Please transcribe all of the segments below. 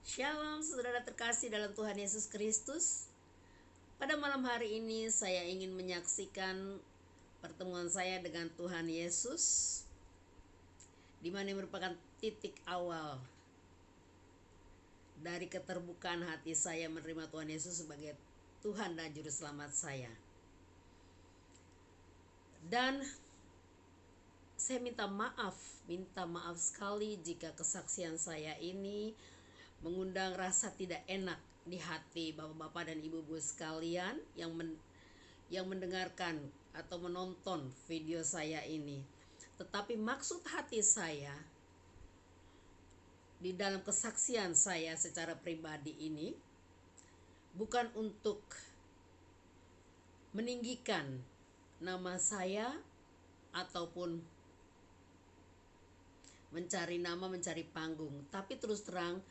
Shalom saudara terkasih dalam Tuhan Yesus Kristus. Pada malam hari ini saya ingin menyaksikan pertemuan saya dengan Tuhan Yesus, di mana merupakan titik awal dari keterbukaan hati saya menerima Tuhan Yesus sebagai Tuhan dan Juru Selamat saya. Dan saya minta maaf sekali jika kesaksian saya ini mengundang rasa tidak enak di hati bapak-bapak dan ibu-ibu sekalian yang mendengarkan atau menonton video saya ini. Tetapi maksud hati saya di dalam kesaksian saya secara pribadi ini bukan untuk meninggikan nama saya ataupun mencari panggung, tapi terus terang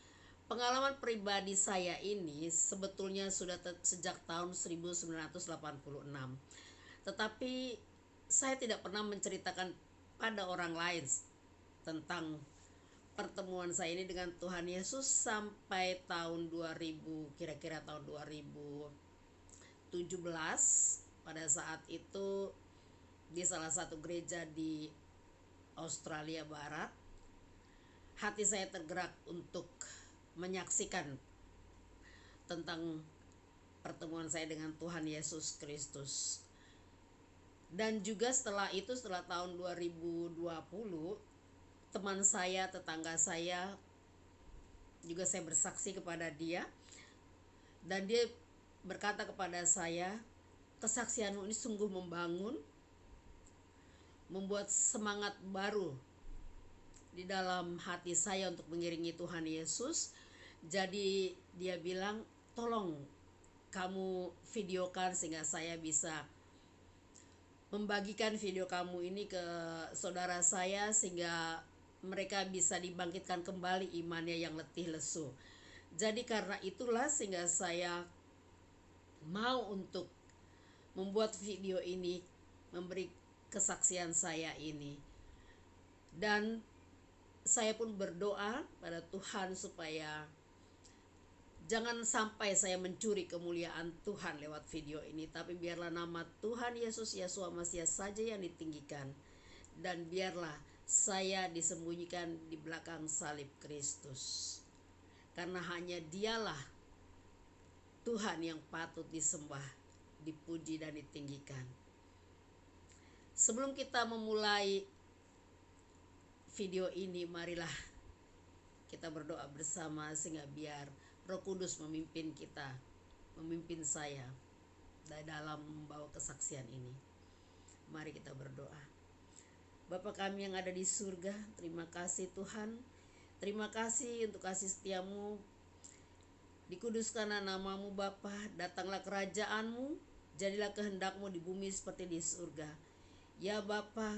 pengalaman pribadi saya ini sebetulnya sudah sejak tahun 1986. Tetapi saya tidak pernah menceritakan pada orang lain tentang pertemuan saya ini dengan Tuhan Yesus sampai tahun 2000, kira-kira tahun 2017. Pada saat itu di salah satu gereja di Australia Barat, hati saya tergerak untuk menyaksikan tentang pertemuan saya dengan Tuhan Yesus Kristus. Dan juga setelah itu, setelah tahun 2020, teman saya, tetangga saya, juga saya bersaksi kepada dia, dan dia berkata kepada saya, kesaksianmu ini sungguh membangun, membuat semangat baru di dalam hati saya untuk mengiringi Tuhan Yesus. Jadi dia bilang, tolong kamu videokan sehingga saya bisa membagikan video kamu ini ke saudara saya, sehingga mereka bisa dibangkitkan kembali imannya yang letih lesu. Jadi karena itulah sehingga saya mau untuk membuat video ini, memberi kesaksian saya ini. Dan saya pun berdoa pada Tuhan supaya jangan sampai saya mencuri kemuliaan Tuhan lewat video ini, tapi biarlah nama Tuhan Yesus Yeshua Masias saja yang ditinggikan, dan biarlah saya disembunyikan di belakang salib Kristus, karena hanya Dialah Tuhan yang patut disembah, dipuji dan ditinggikan. Sebelum kita memulai video ini, marilah kita berdoa bersama sehingga biar Roh Kudus memimpin kita, memimpin saya dalam membawa kesaksian ini. Mari kita berdoa. Bapa kami yang ada di surga, terima kasih Tuhan. Terima kasih untuk kasih setiamu. Dikuduskanlah namamu Bapa, datanglah kerajaanmu, jadilah kehendakmu di bumi seperti di surga. Ya Bapa,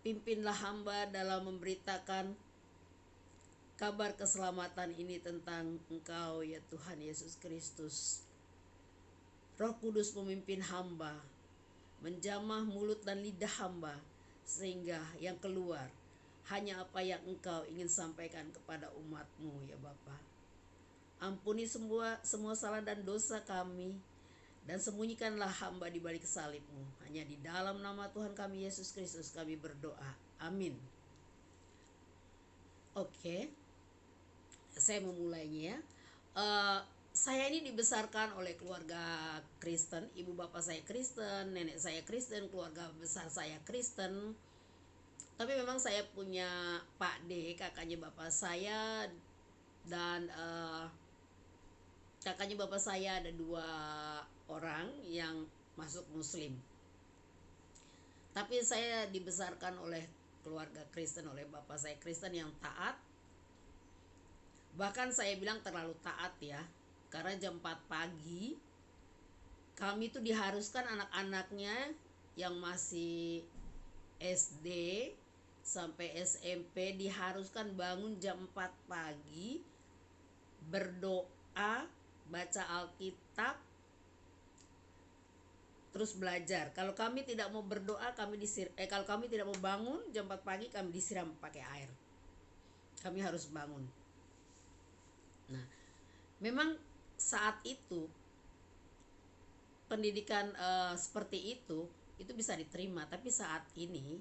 pimpinlah hamba dalam memberitakan kabar keselamatan ini tentang Engkau ya Tuhan Yesus Kristus. Roh Kudus memimpin hamba, menjamah mulut dan lidah hamba, sehingga yang keluar hanya apa yang Engkau ingin sampaikan kepada umat-Mu ya Bapa. Ampuni semua salah dan dosa kami, dan sembunyikanlah hamba di balik salib-Mu. Hanya di dalam nama Tuhan kami Yesus Kristus kami berdoa. Amin. Oke. Saya memulainya ya. Saya ini dibesarkan oleh keluarga Kristen, ibu bapak saya Kristen, nenek saya Kristen, keluarga besar saya Kristen. Tapi memang saya punya Pak D, kakaknya bapak saya, dan kakaknya bapak saya ada 2 orang yang masuk Muslim. Tapi saya dibesarkan oleh keluarga Kristen, oleh bapak saya Kristen yang taat. Bahkan saya bilang terlalu taat ya, karena jam 4 pagi kami tuh diharuskan, anak-anaknya yang masih SD sampai SMP diharuskan bangun jam 4 pagi, berdoa, baca Alkitab, terus belajar. Kalau kami tidak mau berdoa, kalau kami tidak mau bangun jam 4 pagi, kami disiram pakai air. Kami harus bangun. Nah, memang saat itu pendidikan seperti itu bisa diterima, tapi saat ini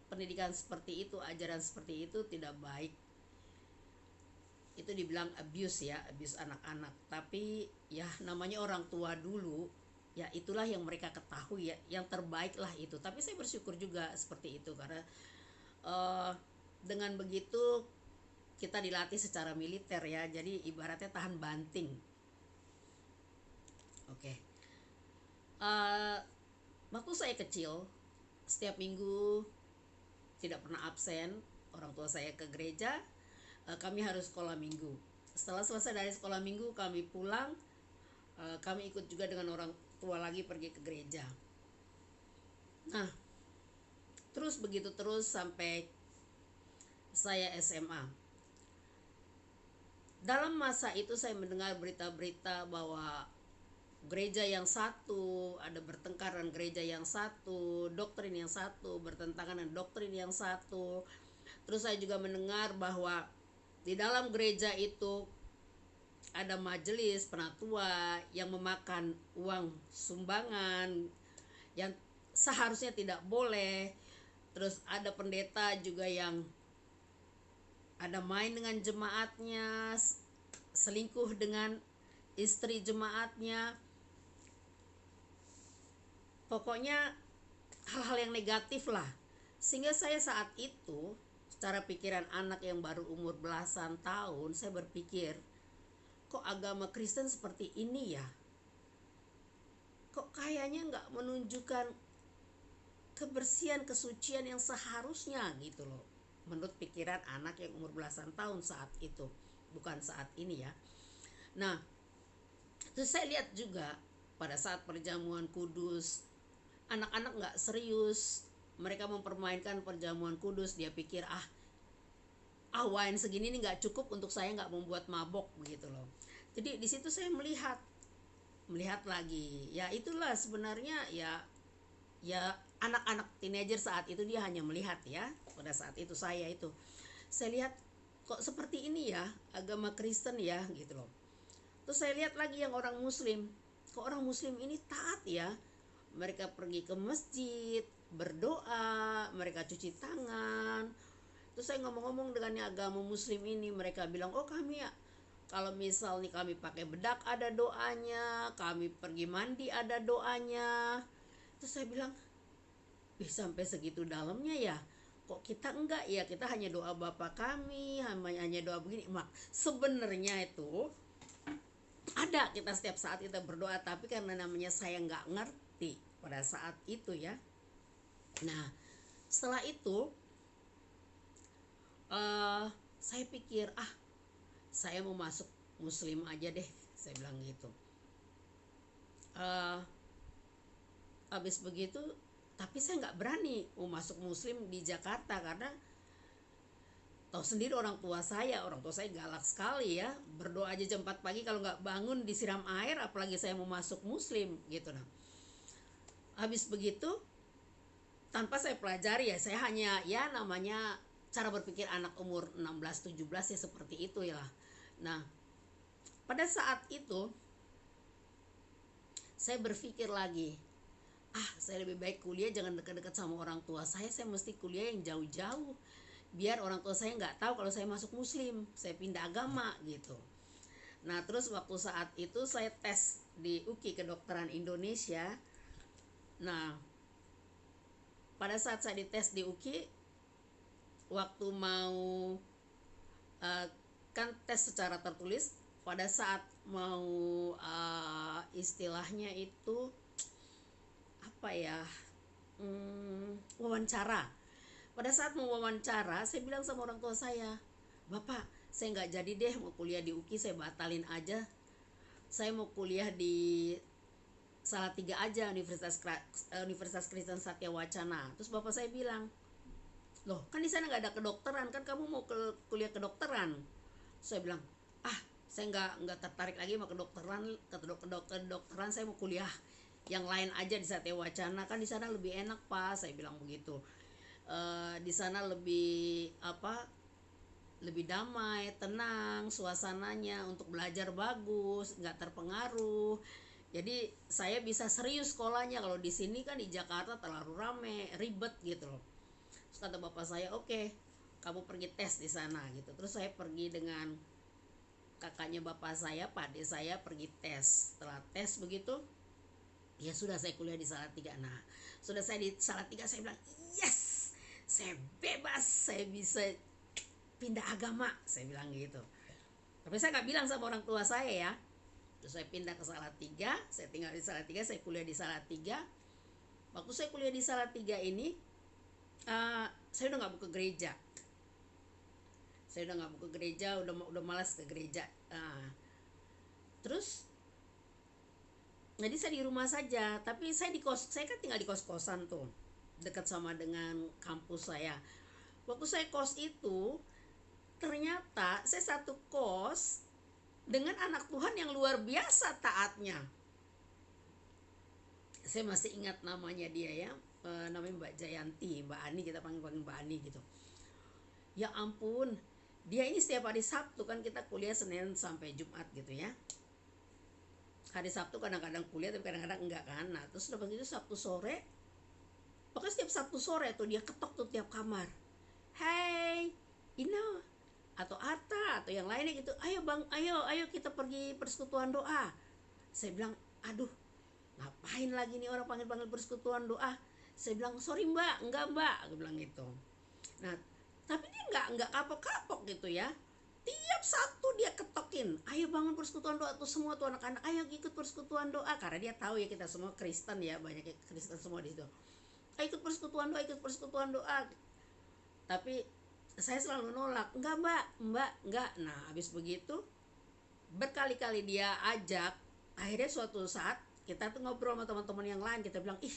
pendidikan seperti itu, ajaran seperti itu tidak baik. Itu dibilang abuse ya, abuse anak-anak. Tapi ya namanya orang tua dulu, ya itulah yang mereka ketahui ya, yang terbaik lah itu. Tapi saya bersyukur juga seperti itu karena dengan begitu kita dilatih secara militer ya, jadi ibaratnya tahan banting. Oke. Uh, Waktu saya kecil, setiap minggu tidak pernah absen, orang tua saya ke gereja, kami harus sekolah minggu. Setelah selesai dari sekolah minggu kami pulang, kami ikut juga dengan orang tua lagi pergi ke gereja. Nah, terus begitu terus sampai saya SMA. Dalam masa itu saya mendengar berita-berita bahwa gereja yang satu ada bertengkar dengan gereja yang satu, doktrin yang satu bertentangan dengan doktrin yang satu. Terus saya juga mendengar bahwa di dalam gereja itu ada majelis penatua yang memakan uang sumbangan yang seharusnya tidak boleh. Terus ada pendeta juga yang ada main dengan jemaatnya, selingkuh dengan istri jemaatnya. Pokoknya hal-hal yang negatif lah. Sehingga saya saat itu secara pikiran anak yang baru umur belasan tahun, saya berpikir, kok agama Kristen seperti ini ya? Kok kayaknya gak menunjukkan kebersihan, kesucian yang seharusnya gitu loh, menurut pikiran anak yang umur belasan tahun saat itu, bukan saat ini ya. Nah, terus saya lihat juga pada saat perjamuan kudus, anak-anak gak serius, mereka mempermainkan perjamuan kudus. Dia pikir wine segini nih gak cukup untuk saya, gak membuat mabok begitu loh. Jadi di situ saya melihat lagi, ya itulah sebenarnya ya anak-anak teenager saat itu dia hanya melihat ya. Pada saat itu saya lihat kok seperti ini ya agama Kristen ya gitu loh. Terus saya lihat lagi yang orang muslim, kok orang muslim ini taat ya, mereka pergi ke masjid berdoa, mereka cuci tangan. Terus saya ngomong-ngomong dengan yang agama muslim ini, mereka bilang, oh kami ya kalau misal nih kami pakai bedak ada doanya, kami pergi mandi ada doanya. Terus saya bilang, sampai segitu dalamnya ya, kok kita enggak ya, kita hanya doa Bapa kami, hanya doa begini. Sebenarnya itu ada, kita setiap saat kita berdoa, tapi karena namanya saya enggak ngerti pada saat itu ya. Nah setelah itu saya pikir saya mau masuk muslim aja deh, saya bilang gitu. Habis begitu, tapi saya nggak berani mau masuk muslim di Jakarta karena tahu sendiri orang tua saya galak sekali ya, berdoa aja jam 4 pagi kalau nggak bangun disiram air, apalagi saya mau masuk muslim gitu. Nah habis begitu, tanpa saya pelajari ya, saya hanya ya namanya cara berpikir anak umur 16-17 ya seperti itu ya. Nah pada saat itu saya berpikir lagi, saya lebih baik kuliah jangan dekat-dekat sama orang tua saya mesti kuliah yang jauh-jauh biar orang tua saya nggak tahu kalau saya masuk muslim, saya pindah agama gitu. Nah terus waktu saat itu saya tes di UKI Kedokteran Indonesia. Nah pada saat saya dites di UKI, waktu mau kan tes secara tertulis, pada saat mau istilahnya itu apa ya, wawancara. Pada saat mau wawancara, saya bilang sama orang tua saya, Bapak saya nggak jadi deh mau kuliah di UKI, saya batalin aja, saya mau kuliah di Salatiga aja, Universitas Kristen Satya Wacana. Terus bapak saya bilang, loh kan di sana nggak ada kedokteran, kan kamu mau kuliah kedokteran. Saya bilang, saya nggak tertarik lagi sama kedokteran, saya mau kuliah yang lain aja di Satya Wacana, kan di sana lebih enak Pak, saya bilang begitu. Di sana lebih lebih damai, tenang suasananya, untuk belajar bagus, nggak terpengaruh. Jadi saya bisa serius sekolahnya. Kalau di sini kan di Jakarta terlalu rame, ribet gitu loh. Terus kata bapak saya, oke, kamu pergi tes di sana gitu. Terus saya pergi dengan kakaknya bapak saya, Pak Ade saya pergi tes. Setelah tes begitu, ya sudah, saya kuliah di Salatiga. Nah, sudah saya di Salatiga, saya bilang yes, saya bebas, saya bisa pindah agama, saya bilang gitu. Tapi saya nggak bilang sama orang tua saya ya. Terus saya pindah ke Salatiga, saya tinggal di Salatiga, saya kuliah di Salatiga. Waktu saya kuliah di Salatiga ini, saya udah nggak buka gereja. Saya udah nggak buka gereja, udah malas ke gereja. Terus jadi saya di rumah saja, tapi saya kan tinggal di kos-kosan tuh, dekat sama dengan kampus saya. Waktu saya kos itu, ternyata saya satu kos dengan anak Tuhan yang luar biasa taatnya. Saya masih ingat namanya dia ya, namanya Mbak Jayanti, Mbak Ani, kita panggil Mbak Ani gitu. Ya ampun, dia ini setiap hari Sabtu, kan kita kuliah Senin sampai Jumat gitu ya. Hari Sabtu kadang-kadang kuliah, tapi kadang-kadang enggak kan. Nah terus udah begitu Sabtu sore, pokoknya setiap Sabtu sore tuh dia ketok tuh tiap kamar. Hey, Ina atau Ata atau yang lainnya gitu, ayo bang, ayo kita pergi persekutuan doa. Saya bilang, aduh, ngapain lagi nih orang panggil-panggil persekutuan doa. Saya bilang, sorry mbak, enggak mbak, aku bilang gitu. Nah tapi dia enggak kapok-kapok gitu ya. Tiap Sabtu dia ketokin, ayo bangun persekutuan doa tuh semua tuh anak-anak, ayo ikut persekutuan doa, karena dia tahu ya kita semua Kristen ya, banyak Kristen semua di situ. Ayo ikut persekutuan doa, ikut persekutuan doa. Tapi saya selalu nolak, mbak enggak. Nah habis begitu berkali-kali dia ajak, akhirnya suatu saat kita tuh ngobrol sama teman-teman yang lain, kita bilang, ih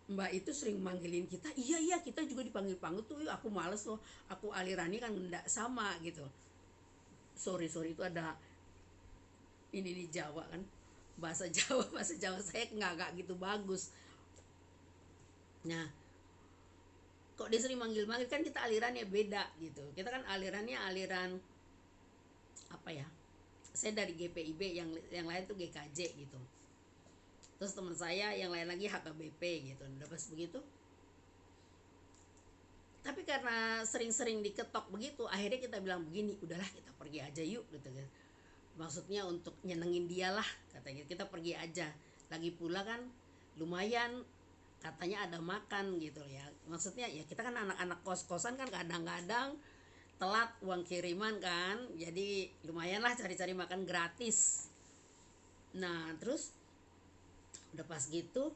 mbak itu sering manggilin kita. Iya kita juga dipanggil-panggil tuh, aku males loh, aku alirannya kan enggak sama gitu. Sorry itu ada ini di Jawa kan, bahasa Jawa saya nggak gitu bagus. Nah kok dia sering manggil-manggil, kan kita alirannya beda gitu. Kita kan alirannya aliran apa ya, saya dari GPIB, yang lain tuh GKJ gitu. Terus teman saya yang lain lagi HKBP gitu. Udah pas begitu, tapi karena sering-sering diketok begitu, akhirnya kita bilang begini, udahlah kita pergi aja yuk gitu kan. Maksudnya untuk nyenengin dia lah, katanya kita pergi aja. Lagi pula kan lumayan, katanya ada makan gitu ya. Maksudnya ya kita kan anak-anak kos-kosan kan kadang-kadang telat uang kiriman kan, jadi lumayan lah cari-cari makan gratis. Nah terus udah pas gitu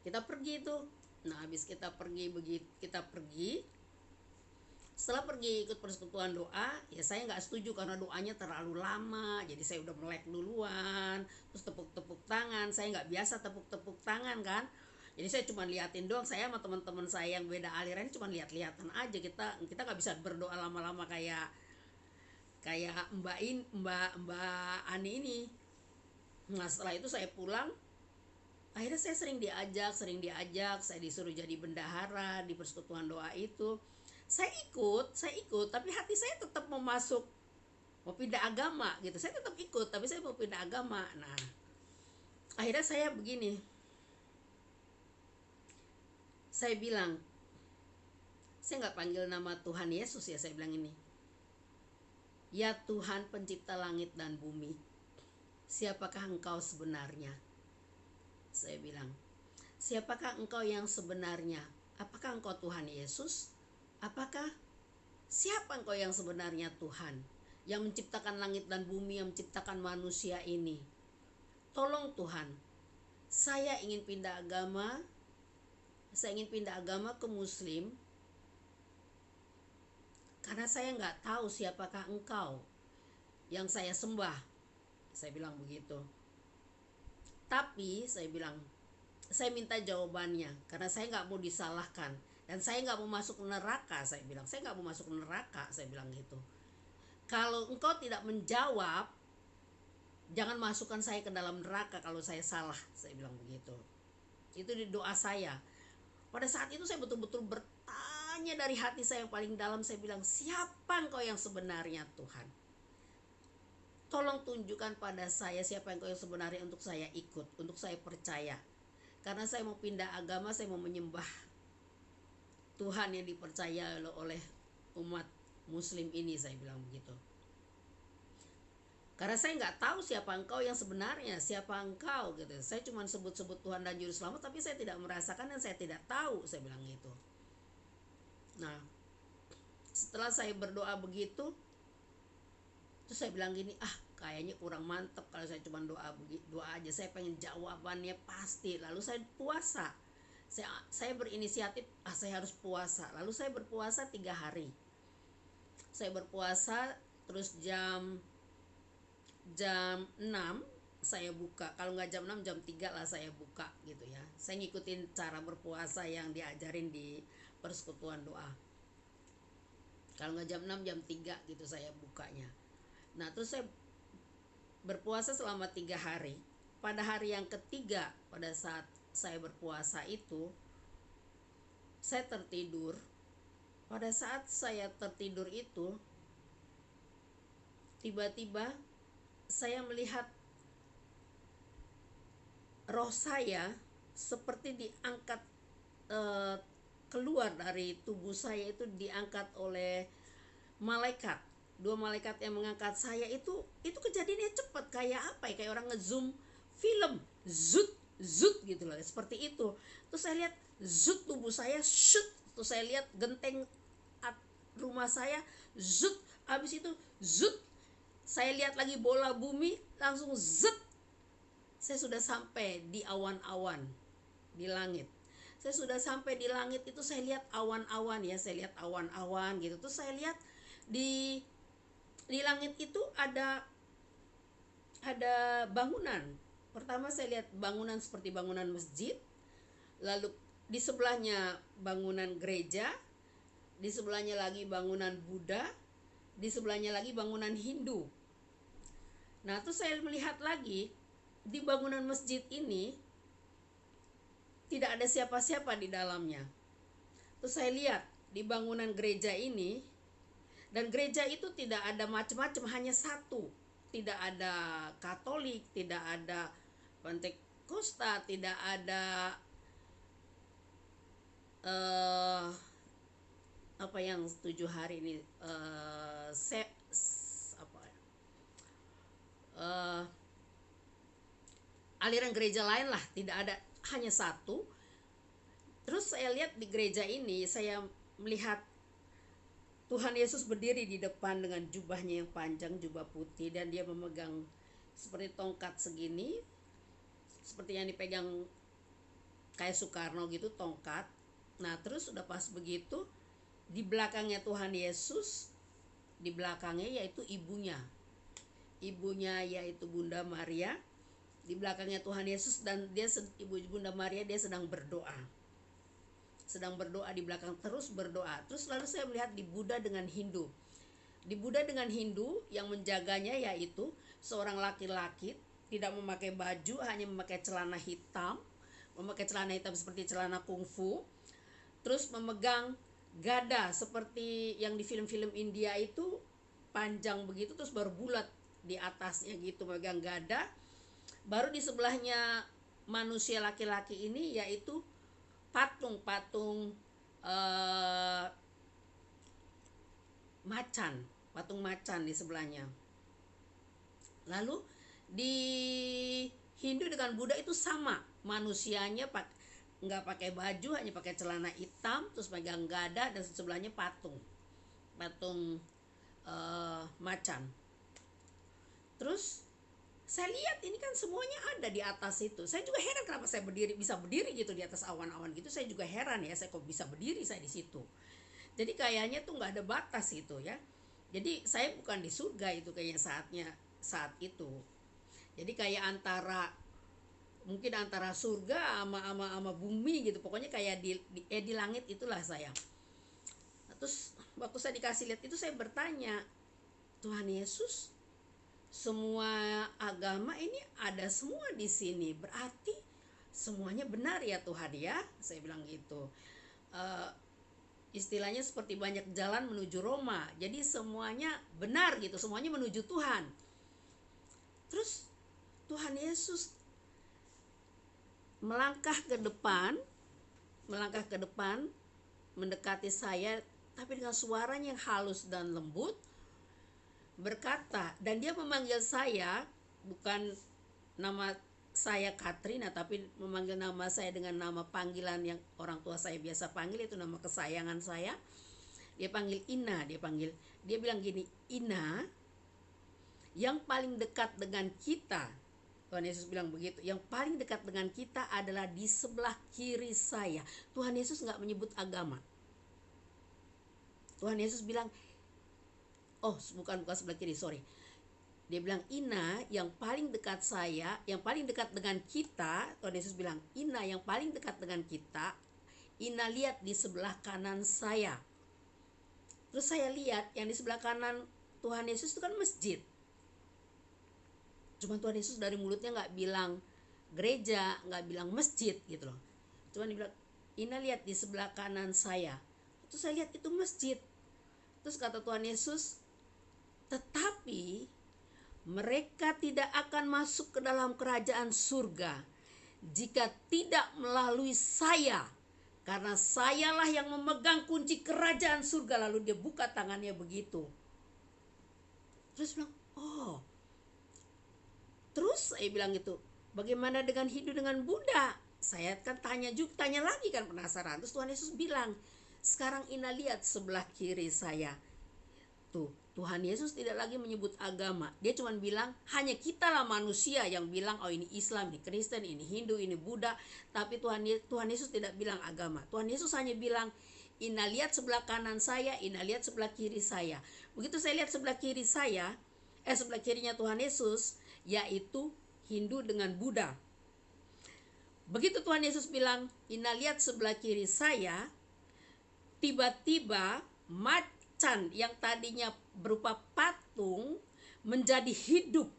kita pergi tuh. Nah habis kita pergi, setelah pergi ikut persekutuan doa, ya saya nggak setuju karena doanya terlalu lama, jadi saya udah melek duluan. Terus tepuk-tepuk tangan, saya nggak biasa tepuk-tepuk tangan kan, jadi saya cuma liatin doang. Saya sama teman-teman saya yang beda aliran cuma lihat-lihatan aja. Kita nggak bisa berdoa lama-lama kayak Mbak Ani ini. Nah setelah itu saya pulang, akhirnya saya sering diajak, saya disuruh jadi bendahara di persekutuan doa itu. Saya ikut, tapi hati saya tetap mau pindah agama gitu. Saya tetap ikut, tapi saya mau pindah agama. Nah akhirnya saya begini, saya bilang, saya nggak panggil nama Tuhan Yesus ya, saya bilang ini, ya Tuhan pencipta langit dan bumi, siapakah engkau sebenarnya? Saya bilang, siapakah engkau yang sebenarnya? Apakah engkau Tuhan Yesus? Apakah siapa engkau yang sebenarnya Tuhan, yang menciptakan langit dan bumi, yang menciptakan manusia ini? Tolong Tuhan, saya ingin pindah agama. Saya ingin pindah agama ke Muslim karena saya nggak tahu siapakah engkau yang saya sembah. Saya bilang begitu. Tapi saya bilang, saya minta jawabannya karena saya nggak mau disalahkan dan saya nggak mau masuk neraka. Saya bilang, saya nggak mau masuk neraka, saya bilang gitu. Kalau engkau tidak menjawab, jangan masukkan saya ke dalam neraka kalau saya salah, saya bilang begitu. Itu di doa saya. Pada saat itu saya betul-betul bertanya bertanya dari hati saya yang paling dalam, saya bilang, siapa engkau yang sebenarnya Tuhan? Tolong tunjukkan pada saya siapa engkau yang sebenarnya untuk saya ikut, untuk saya percaya. Karena saya mau pindah agama, saya mau menyembah Tuhan yang dipercaya oleh umat muslim ini, saya bilang begitu. Karena saya nggak tahu siapa engkau yang sebenarnya, siapa engkau gitu. Saya cuma sebut-sebut Tuhan dan Juru Selamat, tapi saya tidak merasakan dan saya tidak tahu, saya bilang gitu. Nah, setelah saya berdoa begitu, terus saya bilang gini, kayaknya kurang mantep kalau saya cuma doa aja, saya pengen jawabannya pasti. Lalu saya puasa, saya berinisiatif, saya harus puasa. Lalu saya berpuasa 3 hari. Saya berpuasa, terus jam 6 saya buka. Kalau nggak jam 6, jam 3 lah saya buka gitu ya. Saya ngikutin cara berpuasa yang diajarin di persekutuan doa. Kalau nggak jam 6, jam 3 gitu saya bukanya. Nah, terus saya berpuasa selama 3 hari. Pada hari yang ketiga, pada saat saya berpuasa itu, saya tertidur. Pada saat saya tertidur itu, tiba-tiba saya melihat roh saya seperti diangkat keluar dari tubuh saya, itu diangkat oleh malaikat. 2 malaikat yang mengangkat saya itu kejadiannya cepat, kayak apa ya, kayak orang ngezoom film, zut zut gitu loh, seperti itu. Terus saya lihat zut tubuh saya, shoot. Terus saya lihat genteng rumah saya, zut. Habis itu zut, saya lihat lagi bola bumi, langsung zut. Saya sudah sampai di awan-awan di langit. Saya sudah sampai di langit itu, saya lihat awan-awan ya, saya lihat awan-awan gitu. Terus saya lihat di langit itu ada bangunan. Pertama saya lihat bangunan seperti bangunan masjid, lalu di sebelahnya bangunan gereja, di sebelahnya lagi bangunan Buddha, di sebelahnya lagi bangunan Hindu. Nah, terus saya melihat lagi di bangunan masjid ini tidak ada siapa-siapa di dalamnya. Terus saya lihat di bangunan gereja ini, dan gereja itu tidak ada macam-macam, hanya satu. Tidak ada Katolik, tidak ada Pentakosta, tidak ada apa yang 7 hari ini, aliran gereja lain lah, tidak ada, hanya satu. Terus saya lihat di gereja ini, saya melihat Tuhan Yesus berdiri di depan dengan jubahnya yang panjang, jubah putih, dan dia memegang seperti tongkat segini, seperti yang dipegang kayak Soekarno gitu, tongkat. Nah, terus udah pas begitu, di belakangnya Tuhan Yesus, di belakangnya yaitu ibunya yaitu Bunda Maria. Di belakangnya Tuhan Yesus, dan ibu Bunda Maria, dia sedang berdoa di belakang, terus berdoa. Terus lalu saya melihat di Buddha dengan Hindu. Di Buddha dengan Hindu, yang menjaganya yaitu seorang laki-laki, tidak memakai baju, hanya memakai celana hitam seperti celana kungfu. Terus memegang gada seperti yang di film-film India itu, panjang begitu, terus baru bulat di atasnya gitu, megang gada. Baru di sebelahnya manusia laki-laki ini yaitu patung macan di sebelahnya. Lalu di Hindu dengan Buddha itu sama, manusianya nggak pakai baju, hanya pakai celana hitam, terus pegang gada, dan sebelahnya patung macan. Terus saya lihat ini kan semuanya ada di atas itu. Saya juga heran kenapa saya bisa berdiri gitu di atas awan-awan gitu. Saya juga heran ya, saya kok bisa berdiri saya di situ. Jadi kayaknya tuh nggak ada batas gitu ya. Jadi saya bukan di surga itu kayaknya saat itu. Jadi kayak mungkin antara surga sama bumi gitu. Pokoknya kayak di langit itulah saya. Nah, terus waktu saya dikasih lihat itu, saya bertanya, Tuhan Yesus, semua agama ini ada semua di sini, berarti semuanya benar ya Tuhan ya, saya bilang gitu. istilahnya seperti banyak jalan menuju Roma. Jadi semuanya benar gitu, semuanya menuju Tuhan. Terus Tuhan Yesus melangkah ke depan, mendekati saya, tapi dengan suaranya yang halus dan lembut, berkata, dan dia memanggil saya, bukan nama saya Katrina, tapi memanggil nama saya dengan nama panggilan yang orang tua saya biasa panggil, itu nama kesayangan saya. Dia panggil Ina, dia bilang gini, Ina, yang paling dekat dengan kita, Tuhan Yesus bilang begitu, yang paling dekat dengan kita adalah di sebelah kiri saya. Tuhan Yesus gak menyebut agama. Tuhan Yesus bilang, bukan sebelah kiri, sorry. Dia bilang, Ina yang paling dekat saya, yang paling dekat dengan kita. Tuhan Yesus bilang, Ina yang paling dekat dengan kita. Ina lihat di sebelah kanan saya. Terus saya lihat yang di sebelah kanan Tuhan Yesus itu kan masjid. Cuma Tuhan Yesus dari mulutnya gak bilang gereja, gak bilang masjid gitu loh. Cuma dia bilang, Ina lihat di sebelah kanan saya. Terus saya lihat itu masjid. Terus kata Tuhan Yesus, tetapi mereka tidak akan masuk ke dalam kerajaan surga jika tidak melalui saya, karena sayalah yang memegang kunci kerajaan surga. Lalu dia buka tangannya begitu. Terus bilang, terus saya bilang gitu, bagaimana dengan hidup dengan Buddha? Saya kan tanya lagi kan, penasaran. Terus Tuhan Yesus bilang, sekarang Ina lihat sebelah kiri saya. Tuh, Tuhan Yesus tidak lagi menyebut agama. Dia cuma bilang, hanya kitalah manusia yang bilang, ini Islam, ini Kristen, ini Hindu, ini Buddha. Tapi Tuhan Yesus tidak bilang agama. Tuhan Yesus hanya bilang, Ina lihat sebelah kanan saya, Ina lihat sebelah kiri saya. Begitu saya lihat sebelah kiri saya, sebelah kirinya Tuhan Yesus, yaitu Hindu dengan Buddha. Begitu Tuhan Yesus bilang, Ina lihat sebelah kiri saya, tiba-tiba macan yang tadinya berupa patung menjadi hidup.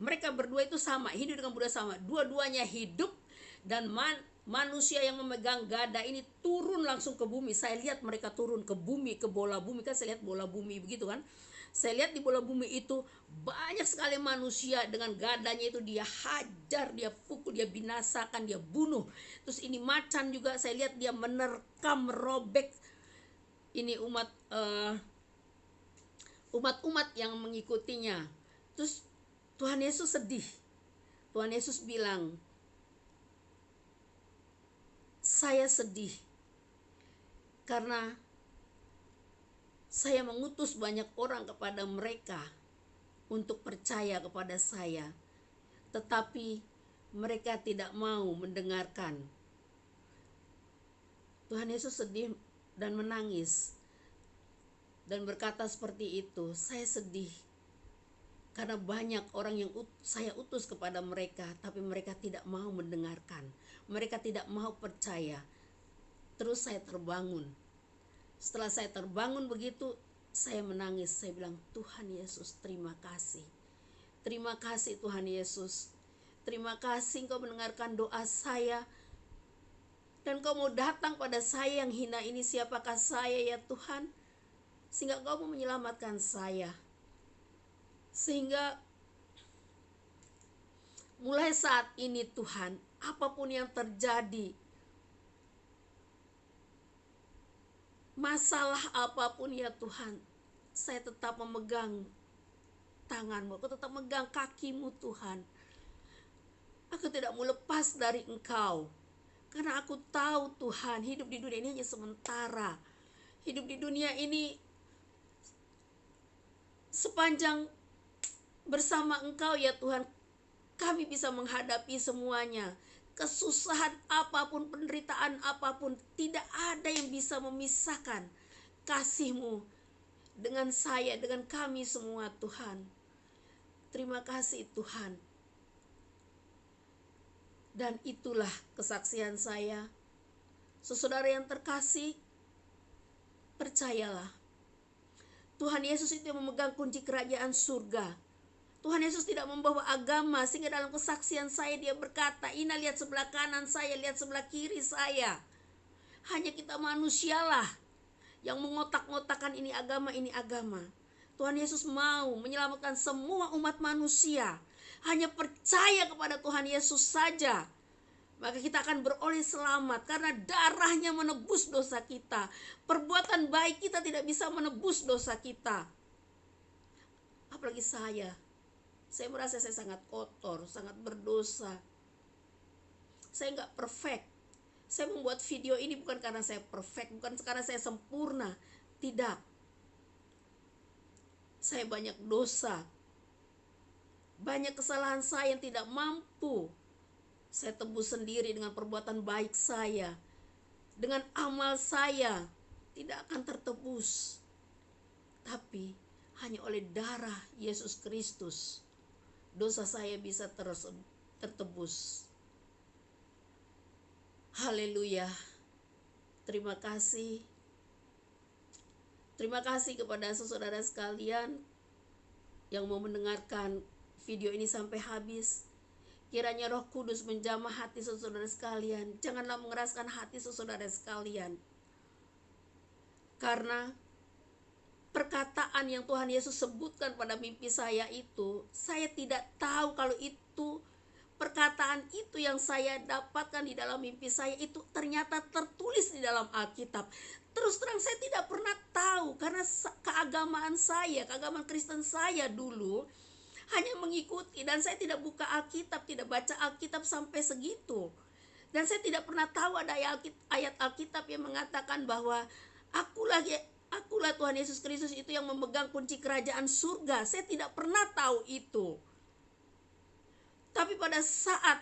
Mereka berdua itu sama, Hindu dengan Buddha sama. Dua-duanya hidup, dan manusia yang memegang gada ini turun langsung ke bumi. Saya lihat mereka turun ke bumi, ke bola bumi. Kan saya lihat bola bumi begitu kan. Saya lihat di bola bumi itu banyak sekali manusia dengan gadanya itu, dia hajar, dia pukul, dia binasakan, dia bunuh. Terus ini macan juga saya lihat dia menerkam, merobek ini umat-umat yang mengikutinya. Terus Tuhan Yesus sedih. Tuhan Yesus bilang, saya sedih karena saya mengutus banyak orang kepada mereka untuk percaya kepada saya, tetapi mereka tidak mau mendengarkan. Tuhan Yesus sedih dan menangis dan berkata seperti itu, saya sedih karena banyak orang yang saya utus kepada mereka, tapi mereka tidak mau mendengarkan, mereka tidak mau percaya. Terus saya terbangun. Setelah saya terbangun begitu, saya menangis. Saya bilang, Tuhan Yesus, terima kasih. Terima kasih Tuhan Yesus. Terima kasih Engkau mendengarkan doa saya. Dan Engkau mau datang pada saya yang hina ini. Siapakah saya ya Tuhan? Sehingga Engkau mau menyelamatkan saya. Sehingga mulai saat ini Tuhan, apapun yang terjadi, masalah apapun ya Tuhan, saya tetap memegang tangan-Mu, aku tetap memegang kaki-Mu Tuhan. Aku tidak mau lepas dari Engkau, karena aku tahu Tuhan, hidup di dunia ini hanya sementara. Hidup di dunia ini sepanjang bersama Engkau ya Tuhan, kami bisa menghadapi semuanya. Kesusahan apapun, penderitaan apapun, tidak ada yang bisa memisahkan kasih-Mu dengan saya, dengan kami semua Tuhan. Terima kasih Tuhan. Dan itulah kesaksian saya. Saudara yang terkasih, percayalah, Tuhan Yesus itu yang memegang kunci kerajaan surga. Tuhan Yesus tidak membawa agama, sehingga dalam kesaksian saya dia berkata, Ina lihat sebelah kanan saya, lihat sebelah kiri saya. Hanya kita manusialah yang mengotak-ngotakan ini agama, ini agama. Tuhan Yesus mau menyelamatkan semua umat manusia. Hanya percaya kepada Tuhan Yesus saja, maka kita akan beroleh selamat, karena darahnya menebus dosa kita. Perbuatan baik kita tidak bisa menebus dosa kita. Apalagi saya merasa saya sangat kotor, sangat berdosa. Saya nggak perfect. Saya membuat video ini bukan karena saya perfect, bukan karena saya sempurna. Tidak. Saya banyak dosa, banyak kesalahan saya yang tidak mampu saya tebus sendiri dengan perbuatan baik saya. Dengan amal saya tidak akan tertebus. Tapi hanya oleh darah Yesus Kristus dosa saya bisa tertebus. Haleluya. Terima kasih. Terima kasih kepada saudara sekalian yang mau mendengarkan video ini sampai habis. Kiranya Roh Kudus menjamah hati saudara sekalian. Janganlah mengeraskan hati saudara sekalian. Karena perkataan yang Tuhan Yesus sebutkan pada mimpi saya itu, saya tidak tahu kalau itu perkataan itu yang saya dapatkan di dalam mimpi saya itu ternyata tertulis di dalam Alkitab. Terus terang saya tidak pernah tahu, karena keagamaan Kristen saya dulu hanya mengikuti, dan saya tidak buka Alkitab, tidak baca Alkitab sampai segitu. Dan saya tidak pernah tahu ada ayat Alkitab yang mengatakan bahwa akulah Tuhan Yesus Kristus itu yang memegang kunci kerajaan surga. Saya tidak pernah tahu itu. Tapi pada saat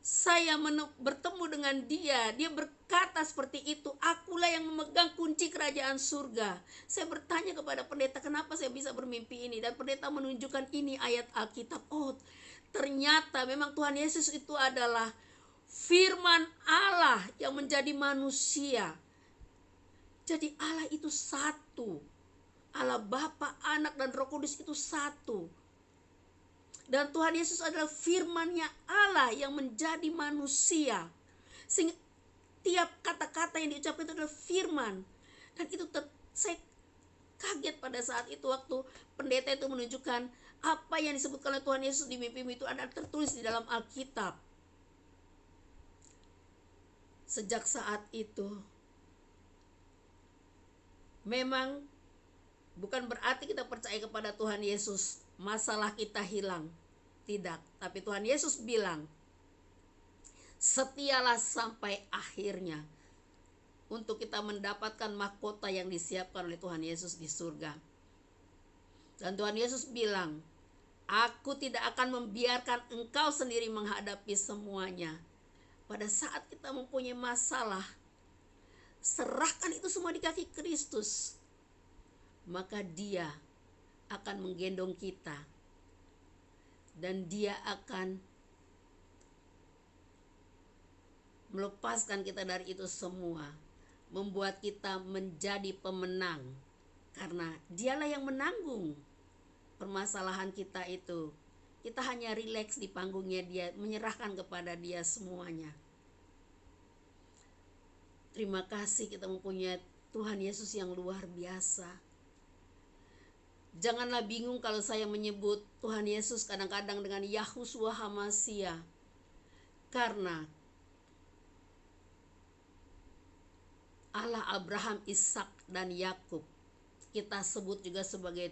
saya bertemu dengan dia berkata seperti itu, akulah yang memegang kunci kerajaan surga. Saya bertanya kepada pendeta, kenapa saya bisa bermimpi ini? Dan pendeta menunjukkan ini ayat Alkitab. Oh, ternyata memang Tuhan Yesus itu adalah firman Allah yang menjadi manusia. Jadi Allah itu satu. Allah Bapa, Anak, dan Roh Kudus itu satu. Dan Tuhan Yesus adalah firman-Nya Allah yang menjadi manusia. Sehingga tiap kata-kata yang diucapkan itu adalah firman. Dan itu saya kaget pada saat itu waktu pendeta itu menunjukkan apa yang disebutkan oleh Tuhan Yesus di mimpi itu adalah tertulis di dalam Alkitab. Sejak saat itu, memang bukan berarti kita percaya kepada Tuhan Yesus masalah kita hilang. Tidak. Tapi Tuhan Yesus bilang, setialah sampai akhirnya untuk kita mendapatkan mahkota yang disiapkan oleh Tuhan Yesus di surga. Dan Tuhan Yesus bilang, aku tidak akan membiarkan engkau sendiri menghadapi semuanya. Pada saat kita mempunyai masalah, serahkan itu semua di kaki Kristus. Maka Dia akan menggendong kita, dan Dia akan melepaskan kita dari itu semua, membuat kita menjadi pemenang, karena Dialah yang menanggung permasalahan kita itu. Kita hanya rileks di panggungnya Dia, menyerahkan kepada Dia semuanya. Terima kasih kita mempunyai Tuhan Yesus yang luar biasa. Janganlah bingung kalau saya menyebut Tuhan Yesus kadang-kadang dengan Yahushua HaMashiach. Karena Allah Abraham, Ishak, dan Yakub kita sebut juga sebagai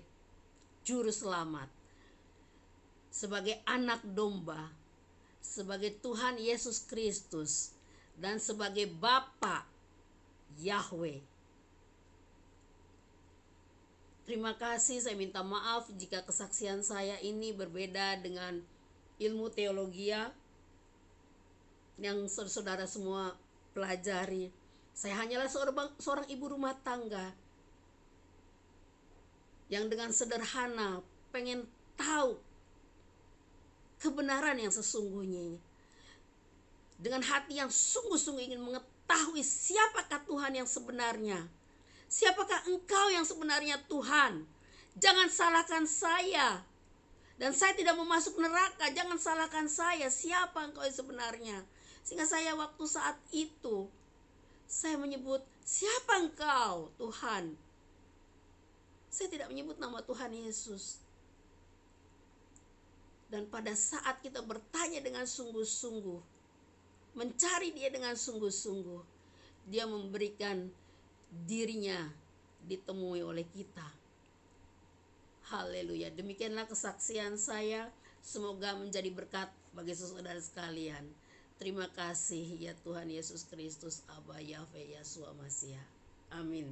juru selamat, sebagai anak domba, sebagai Tuhan Yesus Kristus, dan sebagai Bapa Yahweh. Terima kasih, saya minta maaf jika kesaksian saya ini berbeda dengan ilmu teologi yang saudara semua pelajari. Saya hanyalah seorang ibu rumah tangga yang dengan sederhana pengen tahu kebenaran yang sesungguhnya. Dengan hati yang sungguh-sungguh ingin mengetahui siapakah Tuhan yang sebenarnya. Siapakah engkau yang sebenarnya Tuhan? Jangan salahkan saya. Dan saya tidak mau masuk neraka. Jangan salahkan saya. Siapa engkau yang sebenarnya? Sehingga saya waktu saat itu, Saya menyebut, siapa engkau Tuhan? Saya tidak menyebut nama Tuhan Yesus. Dan pada saat kita bertanya dengan sungguh-sungguh, mencari Dia dengan sungguh-sungguh, Dia memberikan dirinya ditemui oleh kita. Haleluya. Demikianlah kesaksian saya. Semoga menjadi berkat bagi saudara sekalian. Terima kasih ya Tuhan Yesus Kristus, Aba Yahweh Yeshua Masiah. Amin.